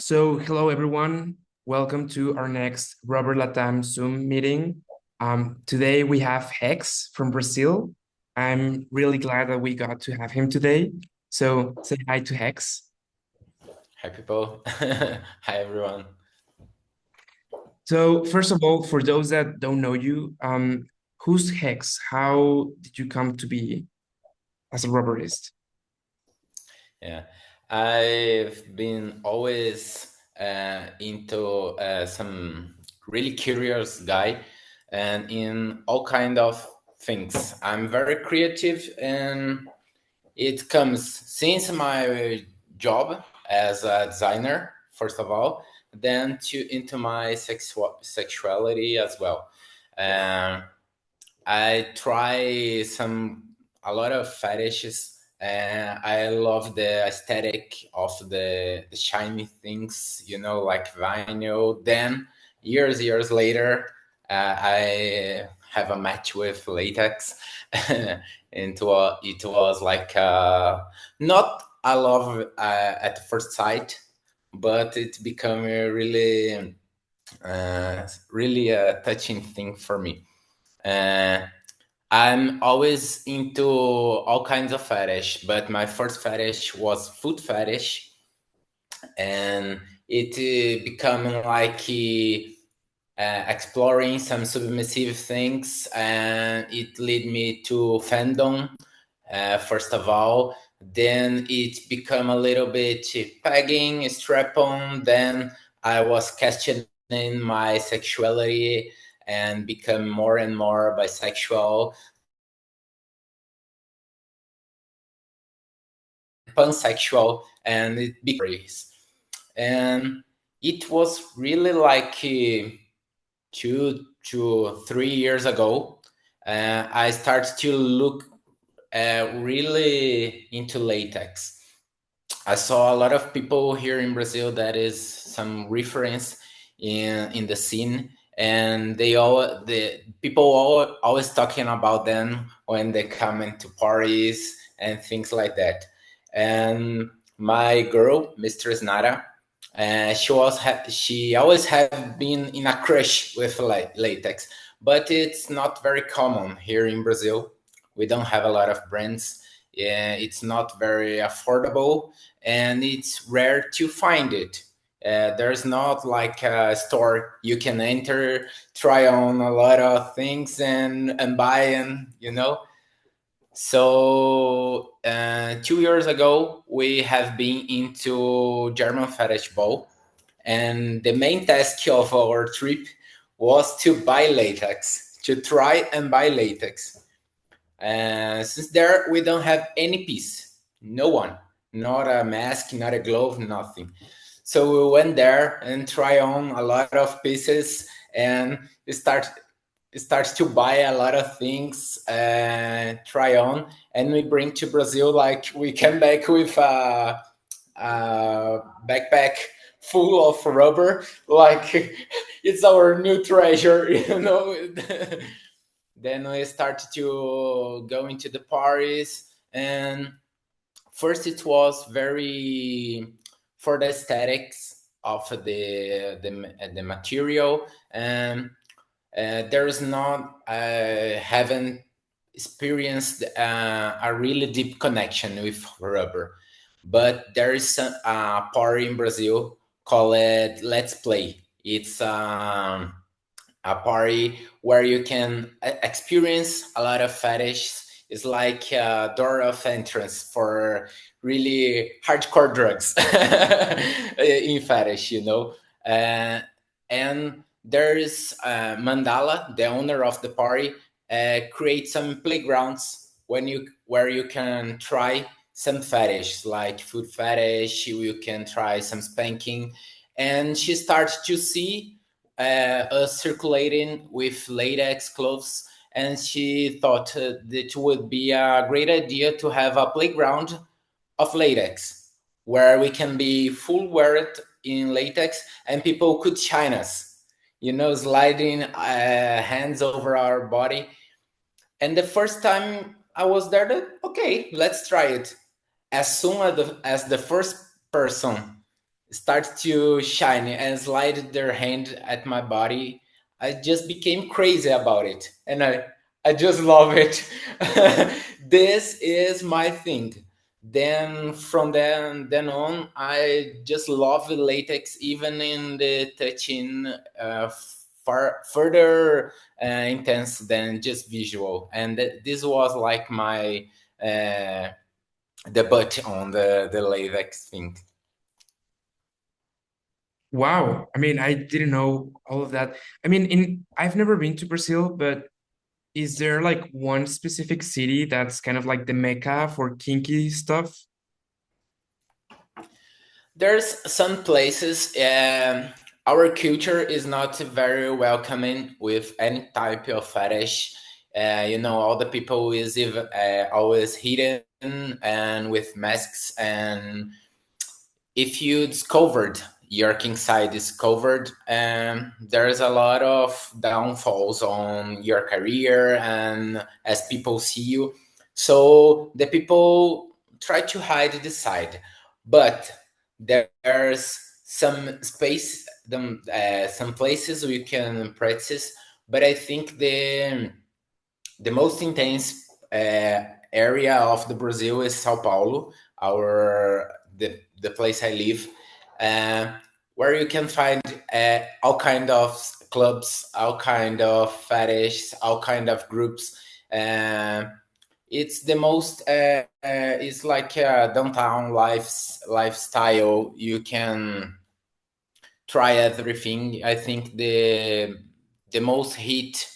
So, hello everyone. Welcome to our next Robert LATAM Zoom meeting. Today we have Hex from Brazil. I'm really glad that we got to have him today. So, say hi to Hex. Hi, people. Hi, everyone. So, first of all, for those that don't know you, who's Hex? How did you come to be as a robberist? Yeah, I've been always into some really curious guy, and in all kind of things. I'm very creative, and it comes since my job as a designer, first of all, then to into my sexuality as well. Um, I try a lot of fetishes, and I love the aesthetic of the shiny things, like vinyl. Then years later, I have a match with latex, and it was like not a love at first sight, but it became a really a touching thing for me. Uh, I'm always into all kinds of fetish, but my first fetish was food fetish, and it become like exploring some submissive things, and it led me to fandom. First of all, then it become a little bit pegging, strap on. Then I was questioning my sexuality and become more and more bisexual, pansexual, and it became, and it was really like 2 to 3 years ago. I started to look really into latex. I saw a lot of people here in Brazil that is some reference in the scene, and the people always talking about them when they come into parties and things like that. And my girl, Mistress Nara, she always have been in a crush with latex, but it's not very common here in Brazil. We don't have a lot of brands. Yeah, it's not very affordable, and it's rare to find it. There's not like a store you can enter, try on a lot of things, and buy, and. So 2 years ago, we have been into German fetish ball, and the main task of our trip was to buy latex, to try and buy latex. Since there we don't have any piece, no one, not a mask, not a glove, nothing. So we went there and try on a lot of pieces, and start to buy a lot of things, try on, and we bring to Brazil. Like, we came back with a backpack full of rubber, like it's our new treasure. Then we started to go into the parties, and first it was very for the aesthetics of the material, and there is not haven't experienced a really deep connection with rubber, but there is a party in Brazil called Let's Play. It's a party where you can experience a lot of fetish. It's like a door of entrance for really hardcore drugs in fetish. Uh, and there is Mandala, the owner of the party, create some playgrounds where you can try some fetish, like food fetish. You can try some spanking, and she starts to see us circulating with latex clothes, and she thought that it would be a great idea to have a playground of latex where we can be full weared in latex, and people could shine us, sliding hands over our body. And the first time I was there, okay, let's try it. As soon as the first person start to shine and slide their hand at my body, I just became crazy about it, and I just love it. This is my thing. Then from then on, I just love latex, even in the touching, far further intense than just visual. And this was like my debut on the latex thing. Wow. I mean, I didn't know all of that. I mean, I've never been to Brazil, but is there like one specific city that's kind of like the mecca for kinky stuff? There's some places. Our culture is not very welcoming with any type of fetish. All the people is even, always hidden and with masks, and if you discovered your king side is covered, there's a lot of downfalls on your career and as people see you. So the people try to hide the side, but there's some space, some places we can practice. But I think the most intense area of the Brazil is Sao Paulo, our the place I live, uh, where you can find all kind of clubs, all kind of fetish, all kind of groups. Uh, it's the most. It's like a downtown lifestyle. You can try everything. I think the most hit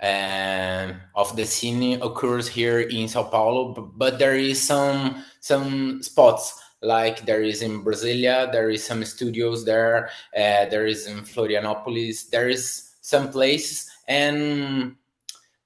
of the scene occurs here in Sao Paulo, but there is some spots like there is in Brasilia, there is some studios there, there is in Florianopolis, there is some places, and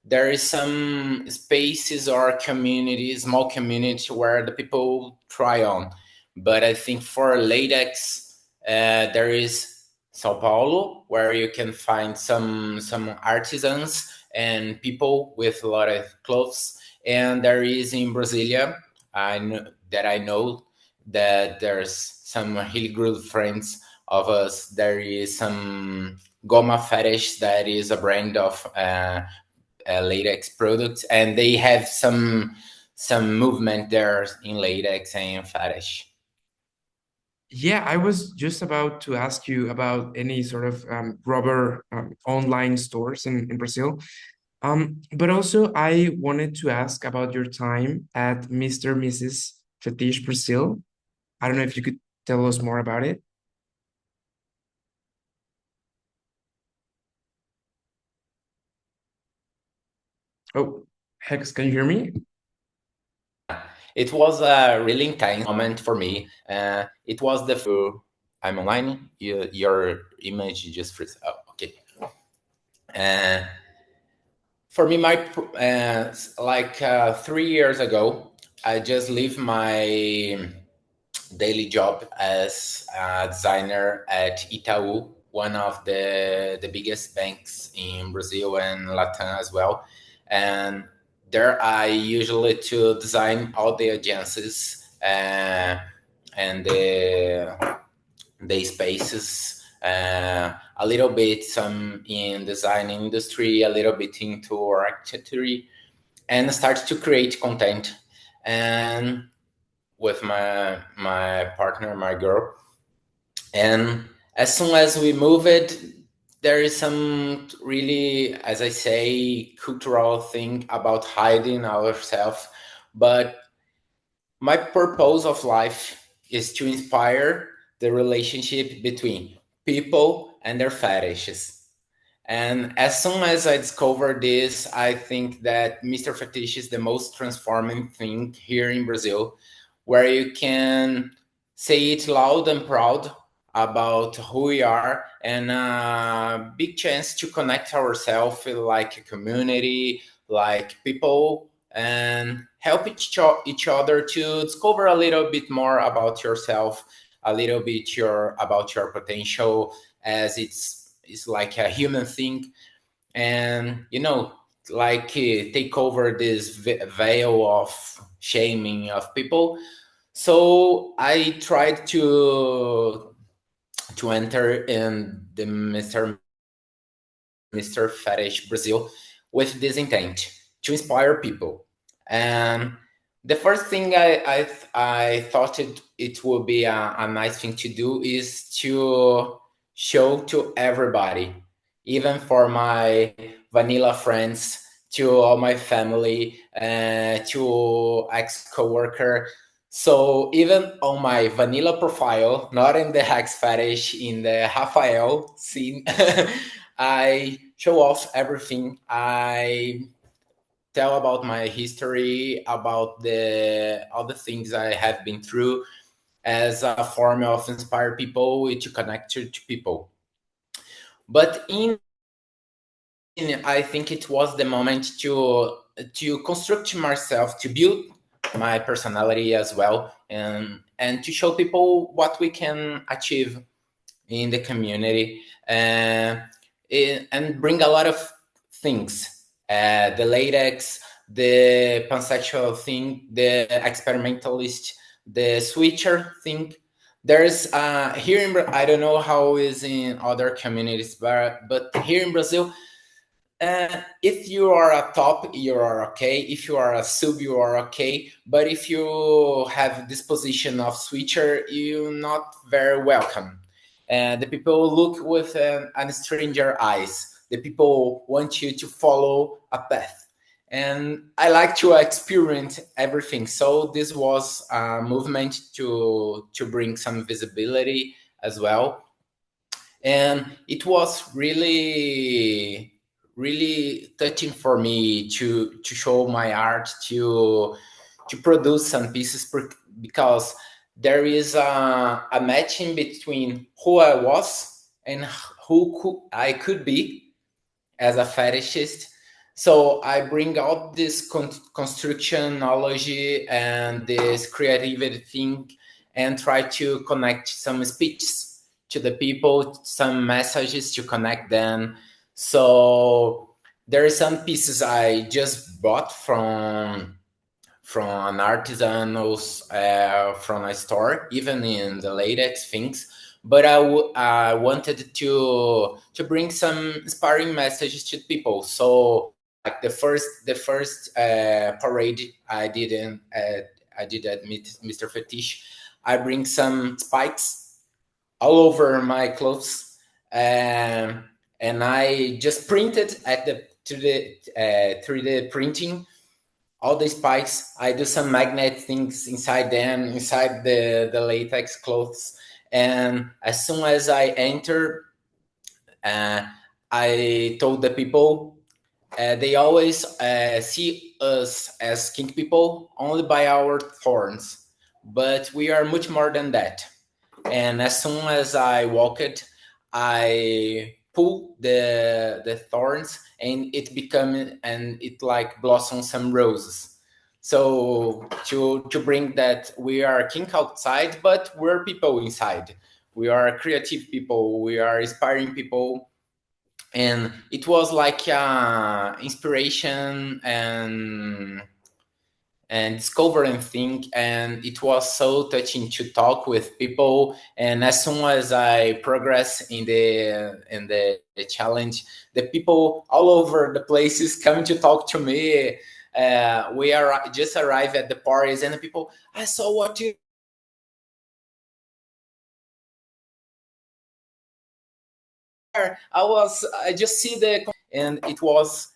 there is some spaces or communities, small community where the people try on. But I think for latex, there is Sao Paulo where you can find some artisans and people with a lot of clothes, and there is in Brasilia. I know that there's some really good friends of us. There is some Goma Fetish that is a brand of latex products, and they have some movement there in latex and fetish. Yeah, I was just about to ask you about any sort of rubber online stores in Brazil. But also, I wanted to ask about your time at Mr. Mrs. Fetish Brazil. I don't know if you could tell us more about it. Oh, Hex, can you hear me? It was a really intense moment for me. It was I'm online. Your image just freeze. Oh, okay. Uh, for me, my like 3 years ago, I just leave my daily job as a designer at Itaú, one of the biggest banks in Brazil and LATAM as well. And there I usually to design all the agencies and the spaces, a little bit some in design industry, a little bit into architecture, and start to create content. And with my partner, my girl. And as soon as we move it, there is some really, as I say, cultural thing about hiding ourselves. But my purpose of life is to inspire the relationship between people and their fetishes. And as soon as I discovered this, I think that Mr. Fetish is the most transforming thing here in Brazil, where you can say it loud and proud about who we are, and a big chance to connect ourselves like a community, like people, and help each other to discover a little bit more about yourself, a little bit about your potential, as it's like a human thing. And like take over this veil of shaming of people. So I tried to enter in the Mr. Fetish Brazil with this intent to inspire people. And the first thing I thought it would be a nice thing to do is to show to everybody, even for my vanilla friends, to all my family, to ex-coworker. So even on my vanilla profile, not in the Hex Fetish, in the Rafael scene, I show off everything. I tell about my history, about the all the things I have been through as a form of inspire people to connect to people. But I think it was the moment to construct myself, to build my personality as well, and to show people what we can achieve in the community, and bring a lot of things, the latex, the pansexual thing, the experimentalist, the switcher thing. There's here in I don't know how it is in other communities, but here in Brazil, if you are a top, you are okay. If you are a sub, you are okay. But if you have this position of switcher, you're not very welcome. The people look with an stranger eyes. The people want you to follow a path. And I like to experience everything. So this was a movement to bring some visibility as well. And it was really touching for me to show my art, to produce some pieces, because there is a matching between who I was and I could be as a fetishist. So I bring out this construction knowledge and this creativity thing, and try to connect some speeches to the people, some messages to connect them. So there are some pieces I just bought from an artisan or from a store, even in the latex things. But I wanted to bring some inspiring messages to people. So like the first parade I did at Mr. Fetish, I bring some spikes all over my clothes, and I just printed at the to the 3D printing all the spikes. I do some magnet things inside them, inside the latex clothes. And as soon as I enter, uh, I told the people, they always see us as kink people only by our thorns, but we are much more than that. And as soon as I walked, I pull the thorns, and it like blossoms some roses. So to bring that we are kink outside, but we're people inside. We are creative people. We are inspiring people, and it was like inspiration and discovering thing, and it was so touching to talk with people. And as soon as I progress in the challenge, the people all over the places come to talk to me. We are just arrived at the parties, and the people, I saw what you I just see the, and it was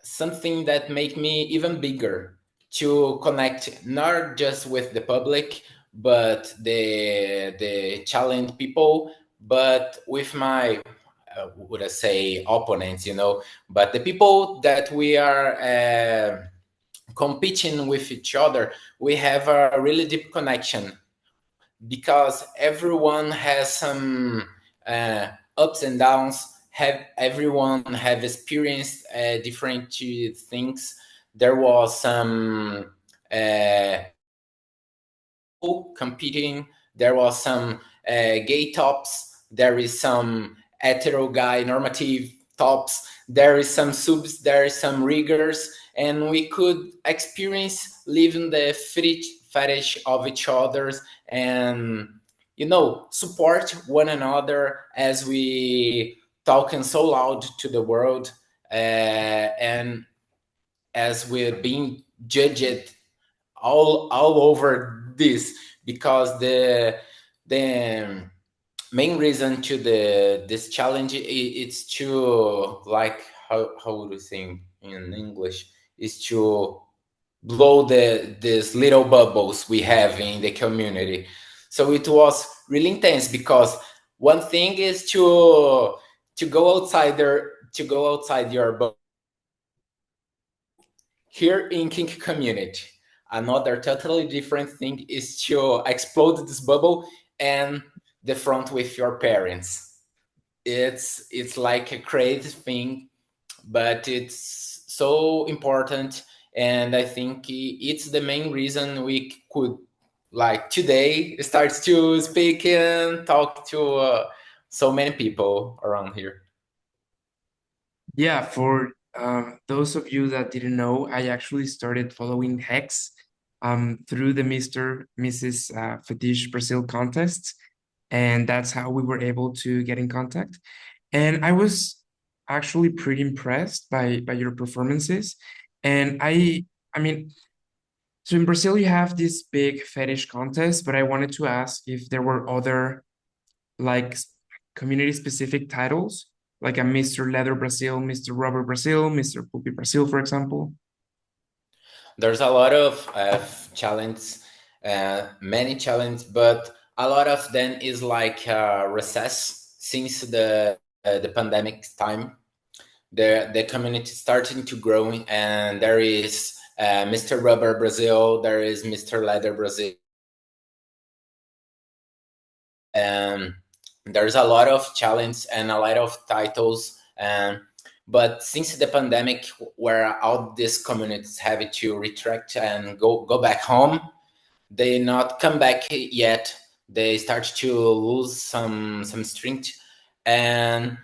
something that made me even bigger, to connect not just with the public, but the challenge people, but with my would I say opponents, but the people that we are competing with each other. We have a really deep connection, because everyone has some ups and downs. Have everyone have experienced different things. There was some competing. There was some gay tops. There is some hetero guy normative tops. There is some subs. There is some riggers, and we could experience living the fetish of each other's, and support one another as we talking so loud to the world, and as we're being judged all over this, because the main reason to this challenge, it's to, like, how would you think in English, is to blow these little bubbles we have in the community. So it was really intense, because one thing is to go outside there, to go outside your bubble here in kink community. Another totally different thing is to explode this bubble and the front with your parents. It's like a crazy thing, but it's so important, and I think it's the main reason we could, like, today start to speak and talk to so many people around here. Yeah, for those of you that didn't know, I actually started following Hex through the Mr. Mrs. Fetish Brazil contests, and that's how we were able to get in contact. And I was actually pretty impressed by your performances. And I mean, so in Brazil you have this big fetish contest, but I wanted to ask if there were other like community specific titles, like a Mr. Leather Brazil, Mr. Rubber Brazil, Mr. Poopy Brazil, for example. There's a lot of challenge, many challenge, but a lot of them is like recess since the pandemic time. The community starting to grow, and there is Mr. Rubber Brazil, there is Mr. Leather Brazil, and there's a lot of challenge and a lot of titles. But since the pandemic, where all these communities have to retract and go back home, they not come back yet. They start to lose some strength, and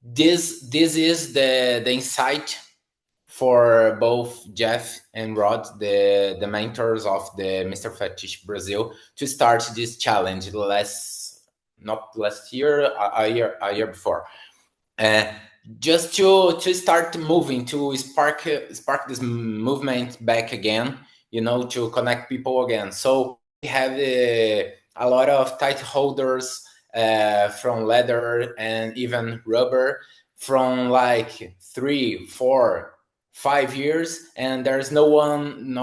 this is the insight for both Jeff and Rod, the mentors of the Mr. Fetish Brazil, to start this challenge not last year, a year before, uh, just to start moving, to spark this movement back again, to connect people again. So we have a lot of title holders from leather and even rubber from like 3, 4, 5 years, and there's no one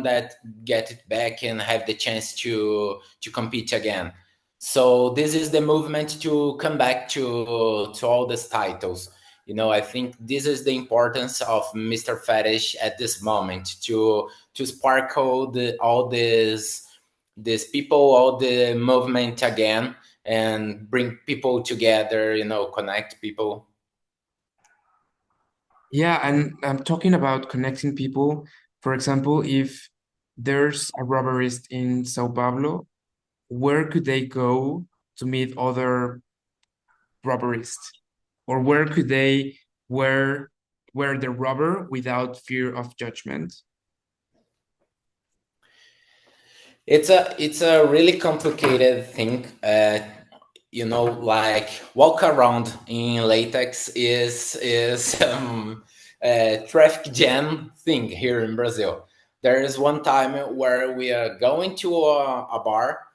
that get it back and have the chance to compete again. So this is the movement to come back to all these titles. I think this is the importance of Mr. Fetish at this moment, to sparkle all these people, all the movement again, and bring people together. Connect people. Yeah, and I'm talking about connecting people. For example, if there's a rubberist in Sao Paulo, where could they go to meet other rubberists? Or where could they wear the rubber without fear of judgment? It's a really complicated thing. Like, walk around in latex is a traffic jam thing here in Brazil. There is one time where we are going to a bar.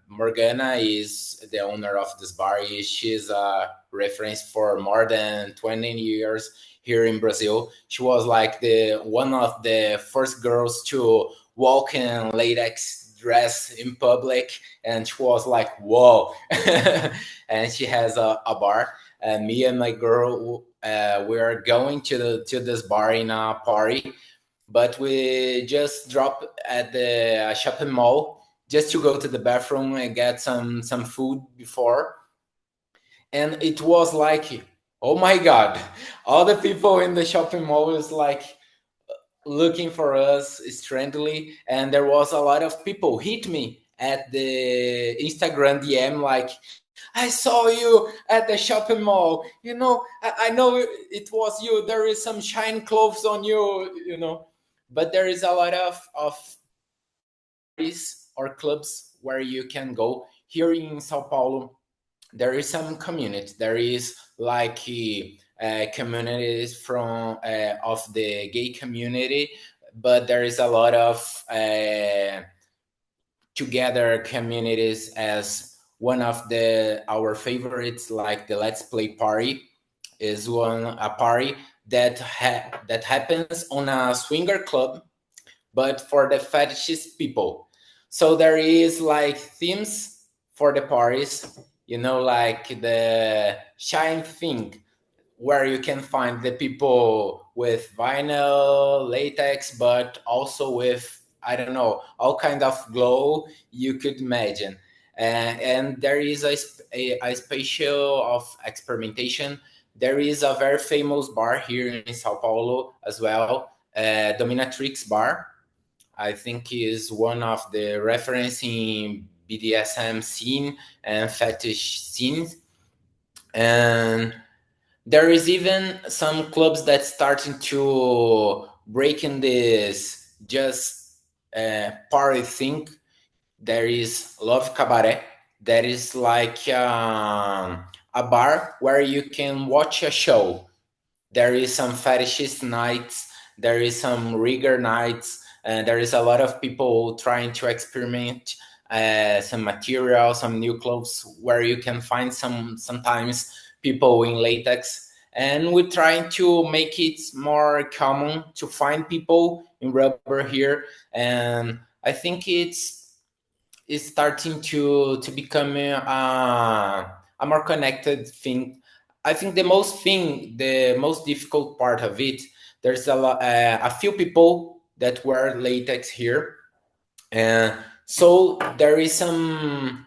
Morgana is the owner of this bar. She's a reference for more than 20 years here in Brazil. She was like the one of the first girls to walk in latex dress in public, and she was like, whoa. And she has a bar, and me and my girl, we are going to this bar in a party, but we just dropped at the shopping mall just to go to the bathroom and get some food before. And it was like, oh my god, all the people in the shopping mall was like looking for us strangely, and there was a lot of people hit me at the Instagram DM, like, I saw you at the shopping mall, I know it was you, there is some shine clothes on you. but there is a lot of parties or clubs where you can go. Here in Sao Paulo, there is some community. There is like communities from of the gay community, but there is a lot of together communities as one of the our favorites, like the Let's Play party is a party that happens on a swinger club, but for the fetishist people. So there is like themes for the parties, like the shine thing, where you can find the people with vinyl, latex, but also with, I don't know, all kind of glow you could imagine. And there is a spatial of experimentation. There is a very famous bar here in Sao Paulo as well, Dominatrix Bar. I think is one of the referencing BDSM scene and fetish scenes. And there is even some clubs that starting to break in this just party thing. There is Love Cabaret. That is like a bar where you can watch a show. There is some fetishist nights, there is some rigor nights, and there is a lot of people trying to experiment some material, some new clothes where you can find sometimes people in latex. And we're trying to make it more common to find people in rubber here. And I think it's starting to become a more connected thing. I think the most difficult part of it, there's a few people that wear latex here, and so there is some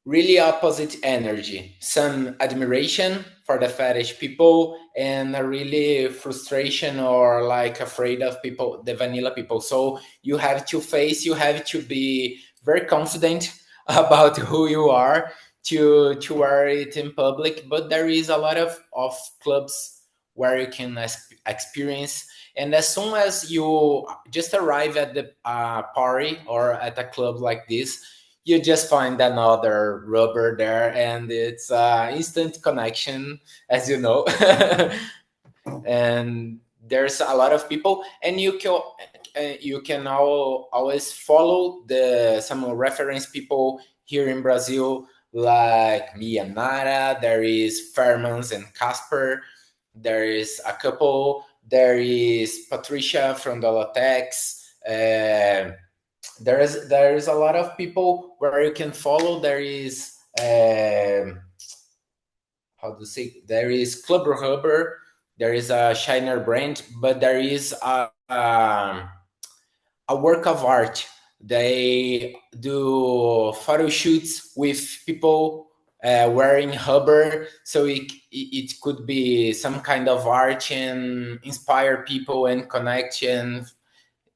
really opposite energy, some admiration for the fetish people and a really frustration or like afraid of people, the vanilla people. So you have to be very confident about who you are to wear it in public. But there is a lot of clubs where you can experience, and as soon as you just arrive at the party or at a club like this, you just find another rubber there, and it's instant connection, as you know. And there's a lot of people, and you can always follow the some reference people here in Brazil, like me and Nara. There is Fairmans and Casper. There is a couple. There is Patricia from the Latex. There is a lot of people where you can follow. There is how to say, there is Club Rubber. There is a Shiner brand, but there is a work of art. They do photo shoots with people wearing rubber, so it could be some kind of art and inspire people and connection.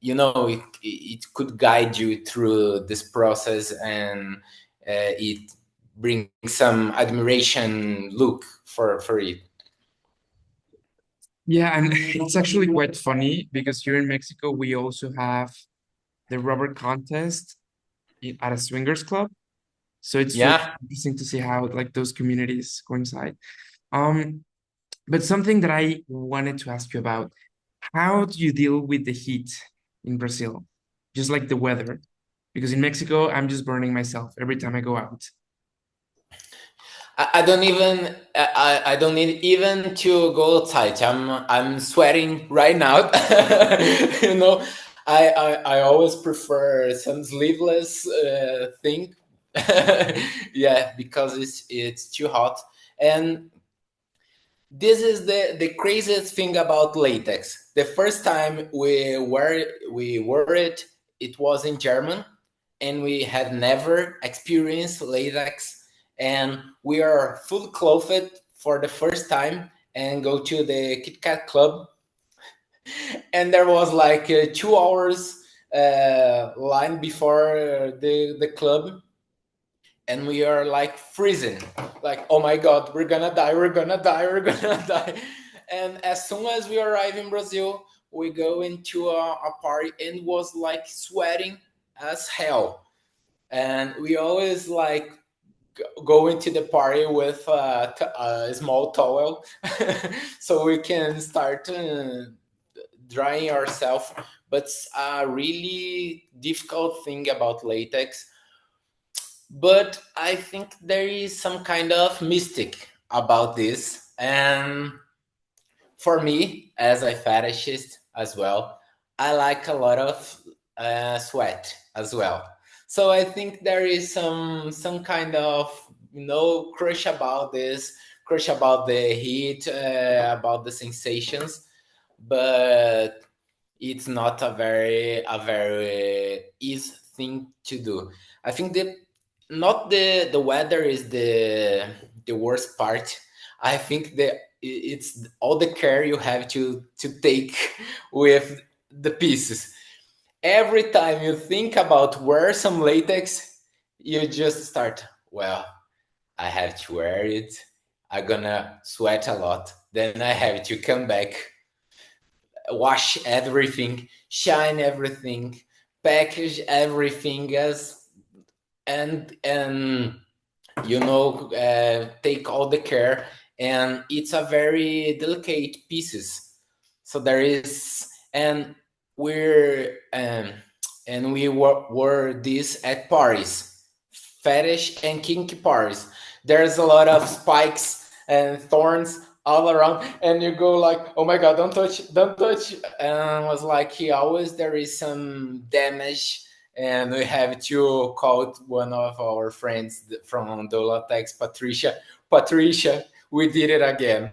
It could guide you through this process, and it brings some admiration look for it. Yeah, and it's actually quite funny because here in Mexico we also have the rubber contest at a swingers club. So it's really Yeah. interesting to see how like those communities coincide. Um, but something that I wanted to ask you about, how do you deal with the heat in Brazil? Just like the weather. Because in Mexico, I'm just burning myself every time I go out. I don't even I don't need even to go outside. I'm sweating right now. you know, I always prefer some sleeveless thing. Yeah, because it's too hot. And this is the craziest thing about latex. The first time we wore it, it was in German, and we had never experienced latex, and we are full clothed for the first time and go to the Kit Kat club, and there was like 2 hours line before the club, and we are like freezing, like, oh my god, we're gonna die, we're gonna die, we're gonna die. And as soon as we arrive in Brazil, we go into a party and was like sweating as hell, and we always like go into the party with a small towel so we can start drying ourselves. But it's a really difficult thing about latex. But I think there is some kind of mystic about this, and for me, as a fetishist as well, I like a lot of sweat as well. So I think there is some kind of crush about this, crush about the heat, about the sensations, but it's not a very easy thing to do. I think that not the weather is the worst part. I think that it's all the care you have to take with the pieces. Every time you think about wear some latex, you just start, well, I have to wear it. I'm gonna sweat a lot. Then I have to come back, wash everything, shine everything, package everything as and take all the care, and it's a very delicate pieces. So there is, and we were this at parties, fetish and kinky parties. There's a lot of spikes and thorns all around, and you go like, oh my god, don't touch, don't touch. And was like, he always there is some damage, and we have to call one of our friends from the latex, Patricia. Patricia, we did it again.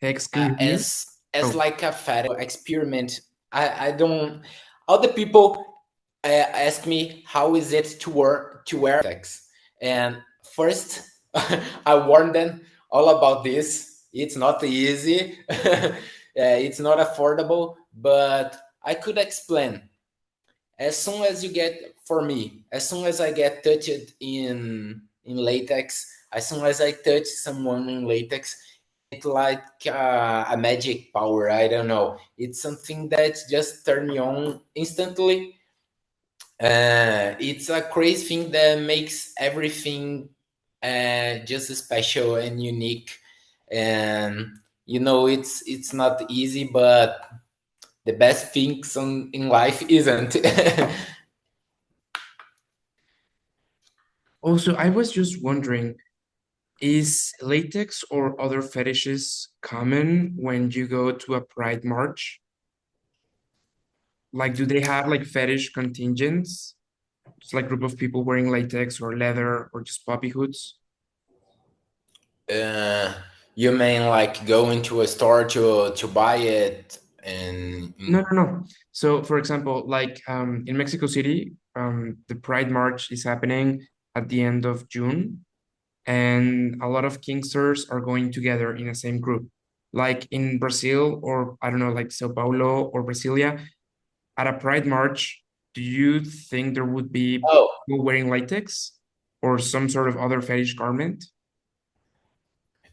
Hex, can you hear? As Oh, like a fat experiment. I don't. All the people ask me how is it to wear latex, and first I warn them all about this. It's not easy. It's not affordable, but I could explain. As soon as you get, for me, as soon as I get touched in latex, as soon as I touch someone in latex, it's like a magic power. I don't know. It's something that just turn me on instantly. It's a crazy thing that makes everything just special and unique. And it's not easy, but the best things in life isn't. also, I was just wondering, is latex or other fetishes common when you go to a pride march? Like, do they have like fetish contingents? It's like group of people wearing latex or leather or just poppy hoods? uh, you mean like go into a store to buy it and No, no, no. So, for example, like in Mexico City, the Pride March is happening at the end of June, and a lot of Kingsters are going together in the same group. Like in Brazil, or I don't know, like Sao Paulo or Brasilia, at a Pride March, do you think there would be oh, people wearing latex or some sort of other fetish garment?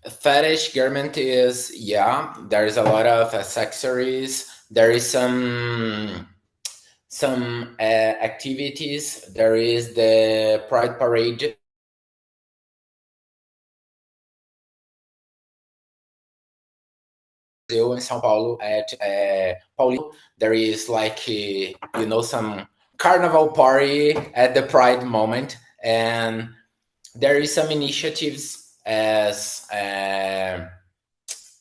fetish garment is, yeah, there's a lot of accessories. There is some activities. There is the Pride Parade in São Paulo at Paulista. There is like some carnival party at the Pride moment, and there is some initiatives as Heitor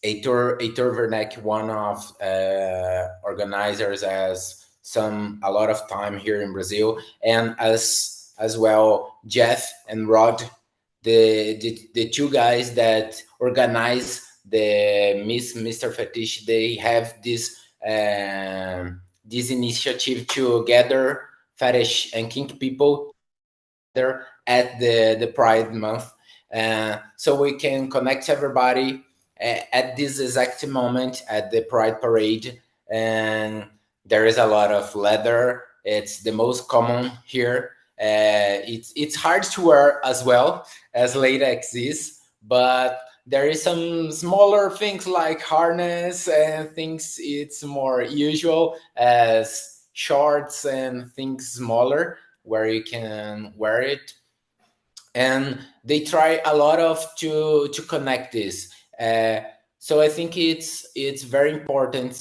Werneck, one of organizers, as a lot of time here in Brazil, and as well Jeff and Rod, the two guys that organize the Miss Mr. Fetish. They have this initiative to gather fetish and kink people there at the Pride Month, so we can connect everybody at this exact moment at the Pride Parade, and there is a lot of leather. It's the most common here. It's hard to wear as well as latex is, but there is some smaller things like harness and things it's more usual as shorts and things smaller where you can wear it. And they try a lot of to connect this. So I think it's very important,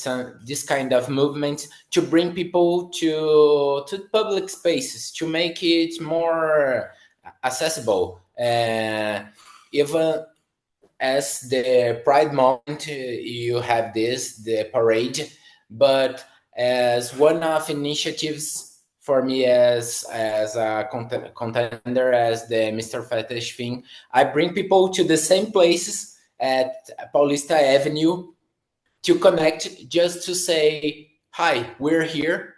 this kind of movement, to bring people to public spaces, to make it more accessible. Even as the Pride moment, you have the parade, but as one of initiatives for me as a contender as the Mr. Fetish thing, I bring people to the same places at Paulista Avenue to connect, just to say hi, we're here,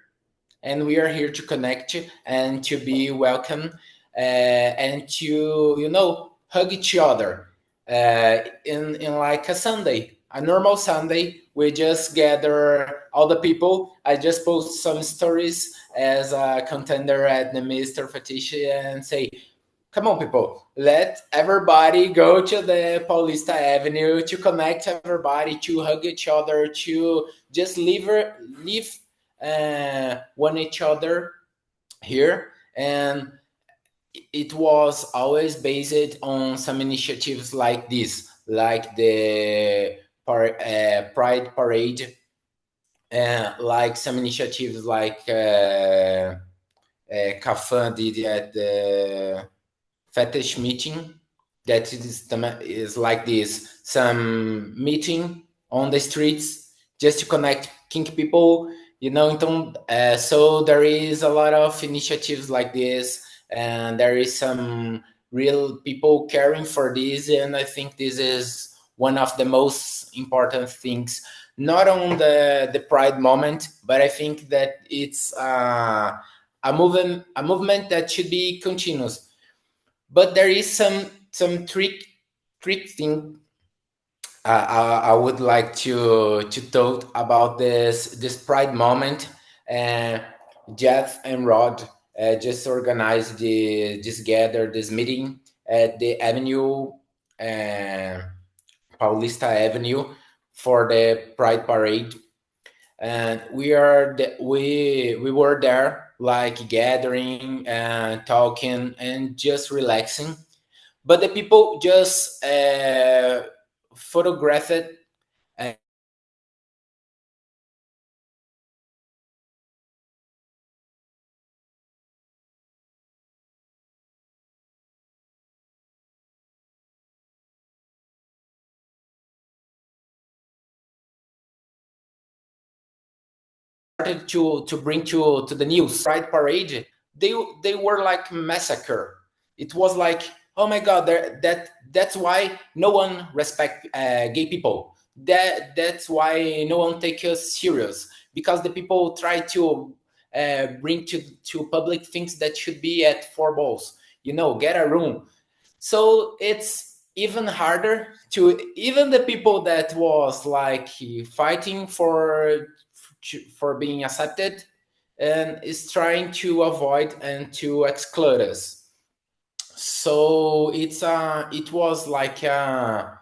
and we are here to connect and to be welcome, and to hug each other, in like a Sunday, a normal Sunday. We just gather all the people. I just post some stories as a contender at the Mr. Fetish and say, come on, people, let everybody go to the Paulista Avenue to connect everybody, to hug each other, to just live one each other here. And it was always based on some initiatives like this, like the Pride Parade, like some initiatives like Kafan did at the fetish meeting, that is like this, some meeting on the streets just to connect kink people, então, so there is a lot of initiatives like this, and there is some real people caring for this, and I think this is one of the most important things, not on the Pride moment, but I think that it's a movement that should be continuous. But there is some trick thing, I would like to talk about this Pride moment. And Jeff and Rod just organized this meeting at the Avenue, uh, Paulista Avenue, for the Pride Parade. And we were there, like gathering and talking and just relaxing, but the people just photographed it. And started to bring to the news Pride Parade. They were like massacre. It was like, oh my god, that's why no one respect gay people. That's why no one take us serious, because the people try to bring to public things that should be at four walls. Get a room. So it's even harder to, even the people that was like fighting for being accepted, and is trying to avoid and to exclude us. So it was like a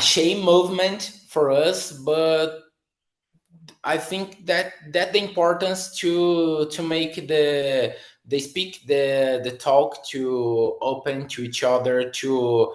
shame movement for us, but I think that the importance to make they speak the talk, to open to each other, to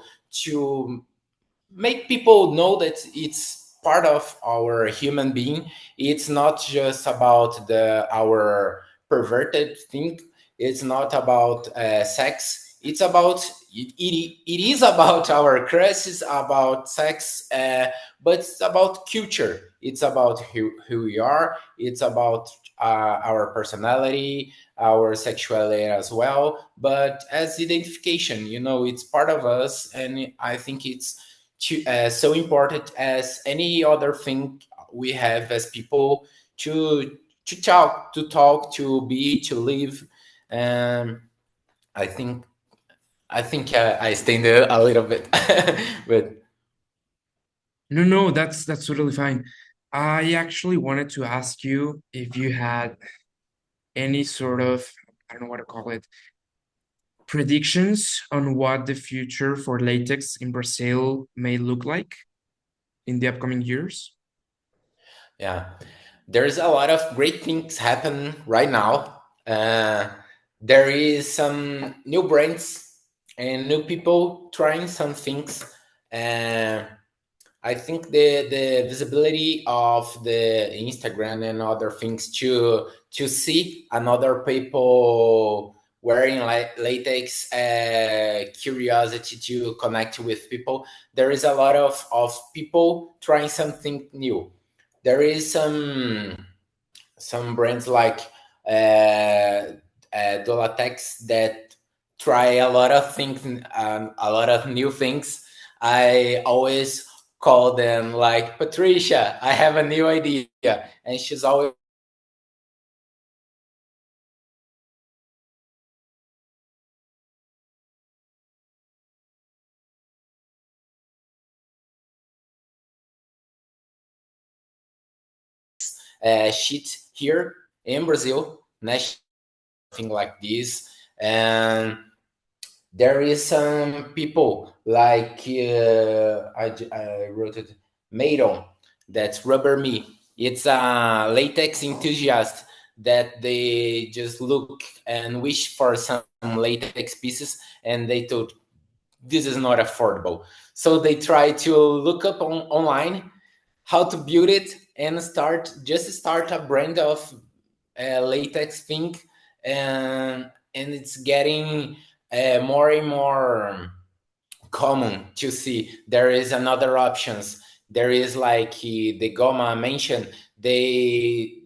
make people know that it's part of our human being. It's not just about our perverted thing. It's not about sex. It's about it is about our crushes, about sex, but it's about culture. It's about who we are. It's about our personality, our sexuality as well, but as identification. It's part of us, and I think it's so important as any other thing we have as people, to talk, to be, to live. And I think I think I stand there a little bit. but. No, that's totally fine. I actually wanted to ask you if you had any sort of, I don't know what to call it, predictions on what the future for latex in Brazil may look like in the upcoming years. Yeah, there's a lot of great things happen right now. There is some new brands and new people trying some things. Uh, I think the visibility of the Instagram and other things to see another people wearing latex, curiosity to connect with people. There is a lot of people trying something new. There is some brands like Dolatex that try a lot of things, a lot of new things. I always call them like, Patricia, I have a new idea, and she's always shit here in Brazil, national thing like this. And there is some people like I wrote it, Maidon, that's Rubber Me. It's a latex enthusiast that they just look and wish for some latex pieces, and they thought this is not affordable. So they try to look up online how to build it and start a brand of latex thing, and it's getting more and more common to see. There is another options. There is like the Goma mentioned. They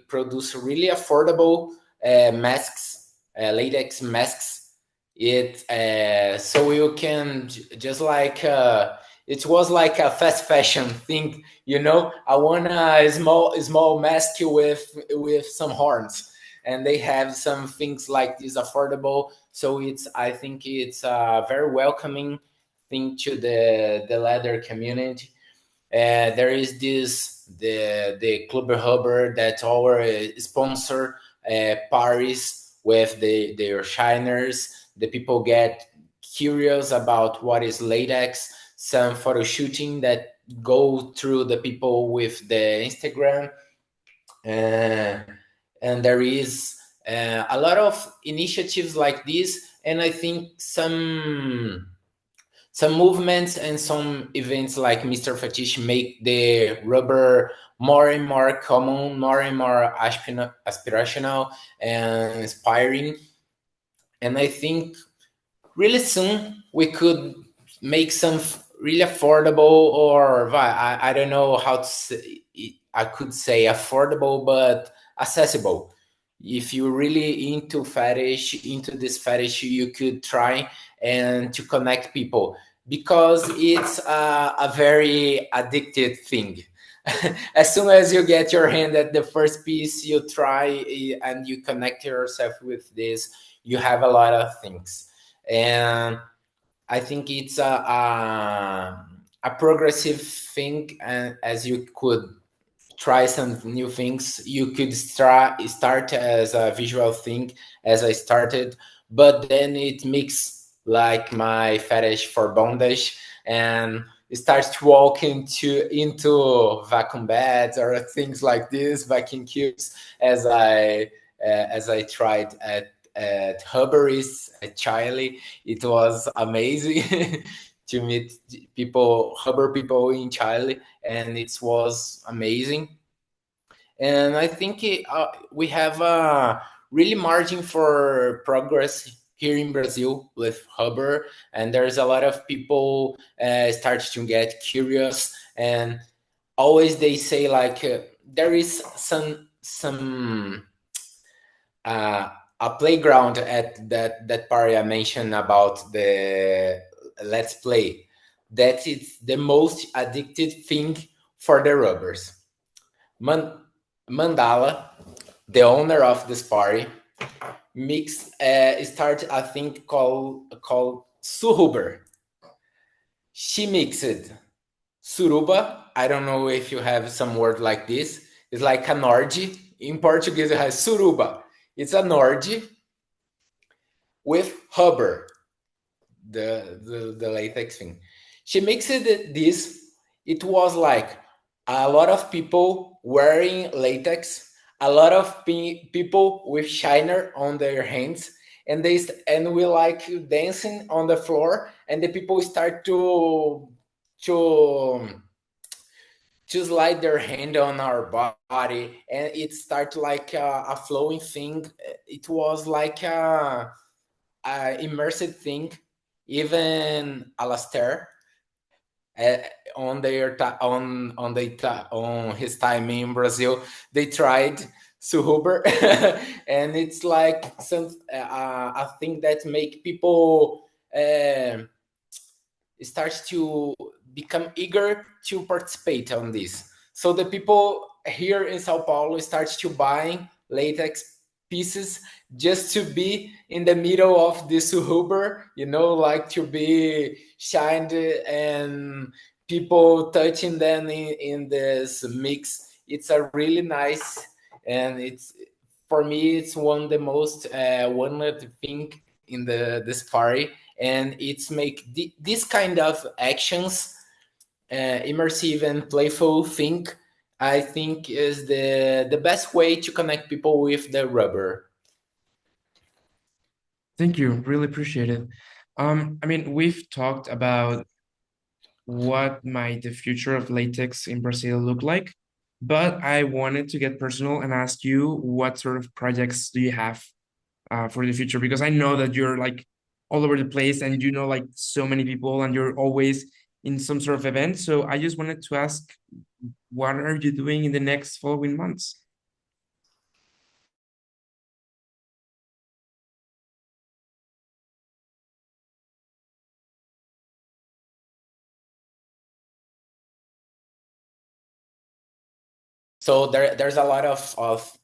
produce really affordable masks, latex masks. It so you can just like it was like a fast fashion thing, you know. I want a small mask with some horns, and they have some things like this affordable. So it's, I think it's a very welcoming thing to the leather community. There is the Club Hubber that our sponsor parties with their shiners. The people get curious about what is latex. Some photo shooting that go through the people with the Instagram, uh, and there is a lot of initiatives like this. And I think some movements and some events like Mr. Fetish make the rubber more and more common, more and more aspirational and inspiring. And I think really soon we could make some really affordable, or I don't know how to say, I could say affordable but accessible. If you're really into this fetish, you could try and to connect people, because it's a very addicted thing. As soon as you get your hand at the first piece, you try and you connect yourself with this, you have a lot of things. And I think it's a progressive thing, and as you could try some new things, you could start as a visual thing, as I started, but then it mix like my fetish for bondage, and it starts to walk into vacuum beds or things like this, vacuum cubes, as I tried at Hubber's at Chile. It was amazing to meet people, Hubber people in Chile, and it was amazing. And I think we have a really margin for progress here in Brazil with Hubber, and there's a lot of people start to get curious, and always they say like there is uh, a playground at that party I mentioned about the Let's Play. That is the most addicted thing for the rubbers. Mandala, the owner of this party, started a thing called Suhuber. She mixed Suruba. I don't know if you have some word like this. It's like an orgy. In Portuguese, it has suruba. It's an orgy with rubber, the latex thing. She mixed this. It was like a lot of people wearing latex, a lot of people with shiner on their hands, and we like dancing on the floor, and the people start to to slide their hand on our body, and it started like a flowing thing. It was like a immersive thing. Even Alastair, uh, on their on his time in Brazil, they tried Suhuber, and it's like some a thing that make people start to become eager to participate on this. So the people here in Sao Paulo start to buying latex pieces just to be in the middle of this Uber, like to be shined and people touching them in this mix. It's a really nice, and it's for me it's one of the most wanted thing in this party, and it's make this kind of actions immersive and playful thing. I think is the best way to connect people with the rubber. Thank you. Really appreciate it. I mean, we've talked about what might the future of latex in Brazil look like, but I wanted to get personal and ask you what sort of projects do you have for the future? Because I know that you're like all over the place and you know like so many people and you're always in some sort of event. So I just wanted to ask, what are you doing in the next following months? So there's a lot of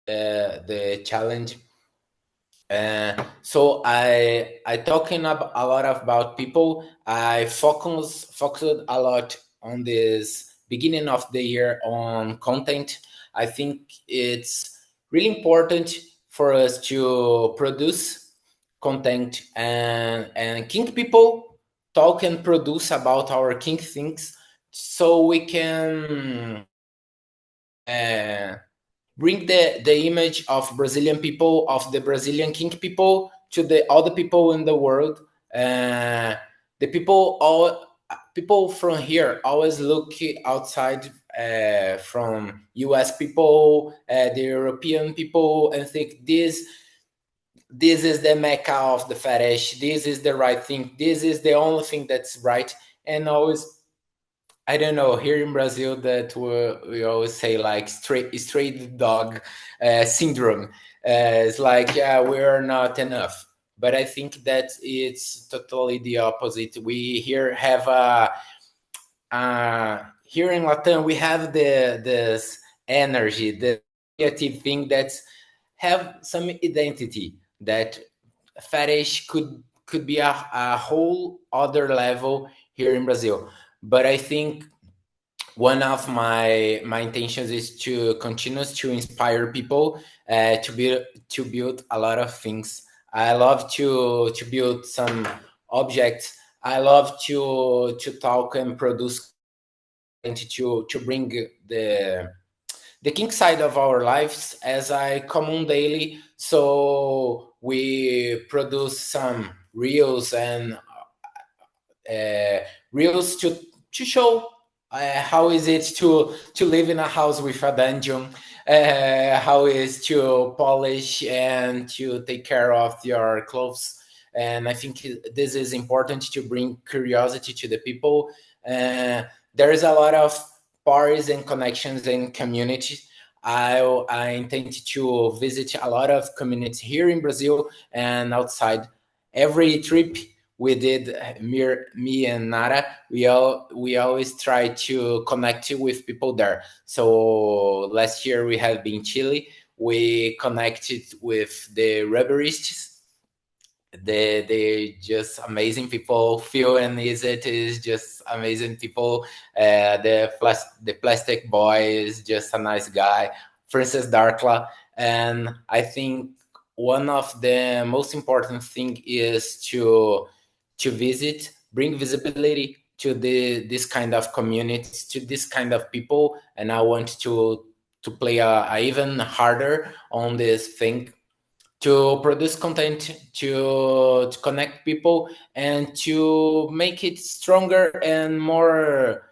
the challenge. So I talking a lot about people. I focused a lot on this beginning of the year on content. I think it's really important for us to produce content and kink people talk and produce about our kink things, so we can uh, bring the image of Brazilian people, of the Brazilian kink people, to the other people in the world. Uh, the people from here always look outside from US people, the European people, and think this is the mecca of the fetish. This is the right thing. This is the only thing that's right. And always, I don't know, here in Brazil that we always say like straight dog syndrome. It's like, yeah, we're not enough. But I think that it's totally the opposite. We here have here in Latam we have this energy, the creative thing that's have some identity that fetish could be a whole other level here in Brazil. But I think one of my intentions is to continue to inspire people to build a lot of things. I love to build some objects. I love to talk and produce and to bring the kink side of our lives as I come on daily. So we produce some reels and uh, reels to show how is it to live in a house with a dungeon, how is to polish and to take care of your clothes. And I think this is important to bring curiosity to the people. There is a lot of parties and connections and communities. I intend to visit a lot of communities here in Brazil and outside. Every trip we did, me and Nara, we always try to connect with people there. So last year we had been Chile. We connected with the rubberists they just amazing people. Phil and Izet is just amazing people. The plastic boy is just a nice guy. Francis Darkla, and I think one of the most important thing is to visit, bring visibility to this kind of communities, to this kind of people, and I want to play a even harder on this thing, to produce content, to connect people, and to make it stronger and more,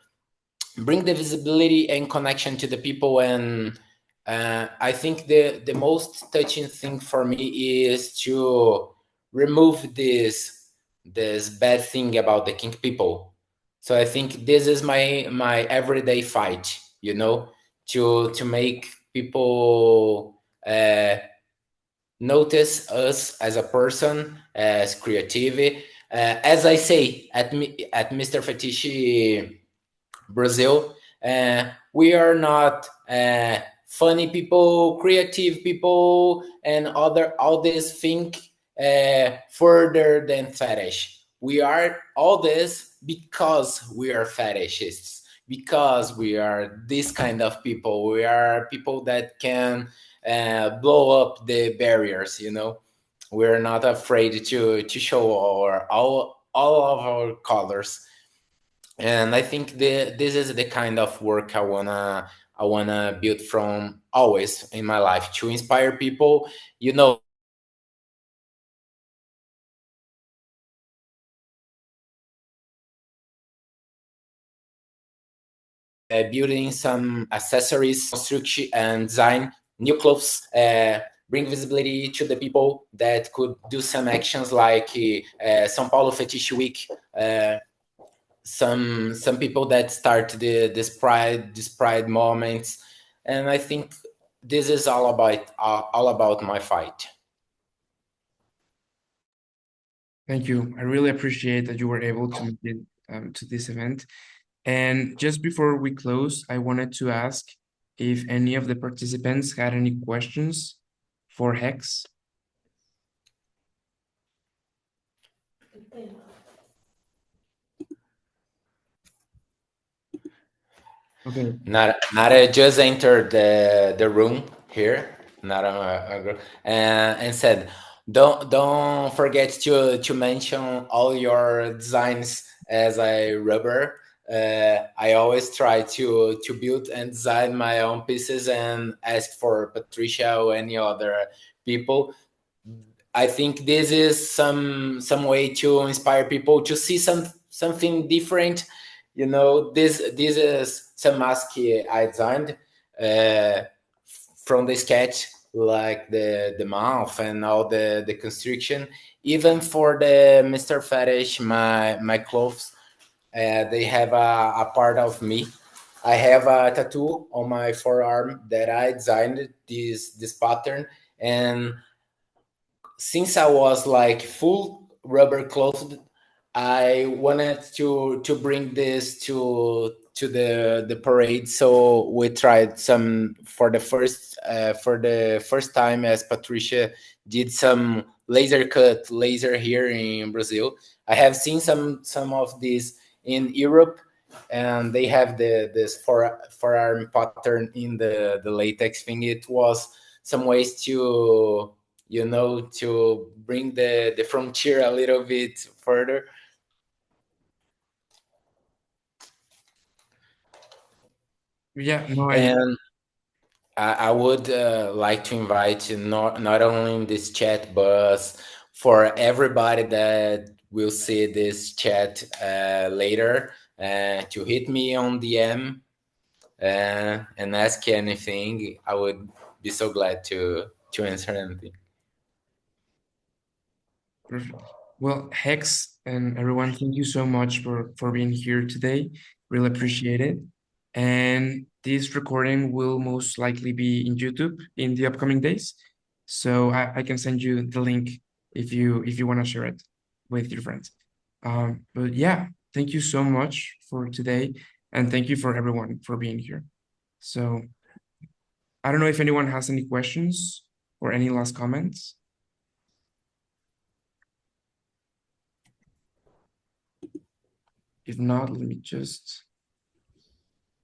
bring the visibility and connection to the people. And I think the most touching thing for me is to remove this bad thing about the king people. So I think this is my everyday fight, to make people notice us as a person, as creativity. As I say at Mr. Fetishi Brazil, we are not funny people, creative people, and other all this think further than fetish. We are all this because we are fetishists, because we are this kind of people. We are people that can blow up the barriers. We're not afraid to show all of our colors. And I think this is the kind of work I wanna build from always in my life, to inspire people. Building some accessories, construction and design new clothes, bring visibility to the people that could do some actions like São Paulo Fetish Week. Some people that start this pride moments, and I think this is all about my fight. Thank you. I really appreciate that you were able to make it to this event. And just before we close, I wanted to ask if any of the participants had any questions for Hex. Okay. Nara just entered the room here. Nara and said, "Don't forget to mention all your designs as a rubber. I always try to build and design my own pieces and ask for Patricia or any other people. I think this is some way to inspire people to see something different. This is some mask I designed uh, from the sketch, like the mouth and all the constriction. Even for the Mr. Fetish, my clothes, they have a part of me. I have a tattoo on my forearm that I designed this pattern. And since I was like full rubber clothed, I wanted to bring this to the parade. So we tried some for the first time, as Patricia did some laser cut laser here in Brazil. I have seen some of these in Europe, and they have this forearm pattern in the latex thing. It was some ways to bring the frontier a little bit further. Yeah, no, And I would like to invite you, not only in this chat, but for everybody that will see this chat later, to hit me on DM and ask anything. I would be so glad to answer anything. perfect. Well, Hex and everyone, thank you so much for being here today. Really appreciate it. And this recording will most likely be in YouTube in the upcoming days. So I can send you the link if you want to share it with your friends. But yeah, thank you so much for today, and thank you for everyone for being here. So I don't know if anyone has any questions or any last comments. If not, let me just